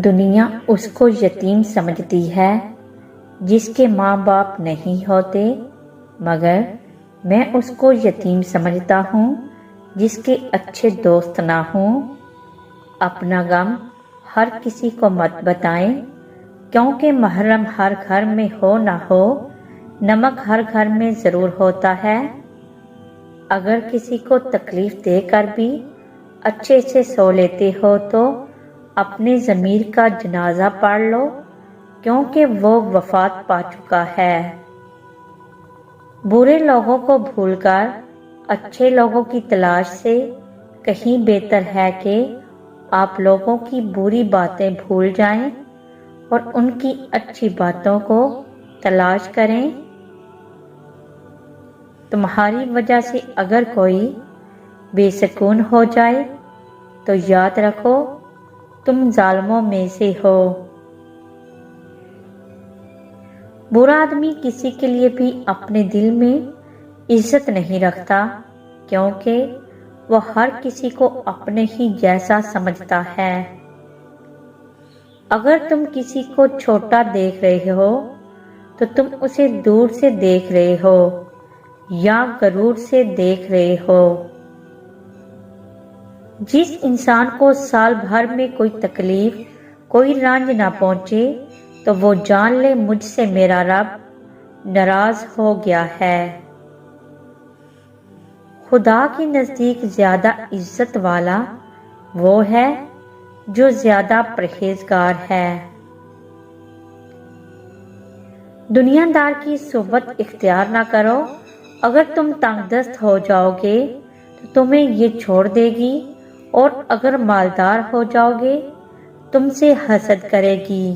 دنیا اس کو یتیم سمجھتی ہے جس کے ماں باپ نہیں ہوتے، مگر میں اس کو یتیم سمجھتا ہوں جس کے اچھے دوست نہ ہوں۔ اپنا غم ہر کسی کو مت بتائیں، کیونکہ محرم ہر گھر میں ہو نہ ہو، نمک ہر گھر میں ضرور ہوتا ہے۔ اگر کسی کو تکلیف دے کر بھی اچھے سے سو لیتے ہو تو اپنے ضمیر کا جنازہ پڑھ لو، کیونکہ وہ وفات پا چکا ہے۔ برے لوگوں کو بھول کر اچھے لوگوں کی تلاش سے کہیں بہتر ہے کہ آپ لوگوں کی بری باتیں بھول جائیں اور ان کی اچھی باتوں کو تلاش کریں۔ تمہاری وجہ سے اگر کوئی بے سکون ہو جائے تو یاد رکھو تم ظالموں میں سے ہو۔ برا آدمی کسی کے لیے بھی اپنے دل میں عزت نہیں رکھتا، کیونکہ وہ ہر کسی کو اپنے ہی جیسا سمجھتا ہے۔ اگر تم کسی کو چھوٹا دیکھ رہے ہو تو تم اسے دور سے دیکھ رہے ہو یا غرور سے دیکھ رہے ہو۔ جس انسان کو سال بھر میں کوئی تکلیف، کوئی رنج نہ پہنچے تو وہ جان لے مجھ سے میرا رب ناراض ہو گیا ہے۔ خدا کے نزدیک زیادہ عزت والا وہ ہے جو زیادہ پرہیزگار ہے۔ دنیا دار کی صحبت اختیار نہ کرو، اگر تم تنگ دست ہو جاؤ گے تو تمہیں یہ چھوڑ دے گی، اور اگر مالدار ہو جاؤ گے تم سے حسد کرے گی۔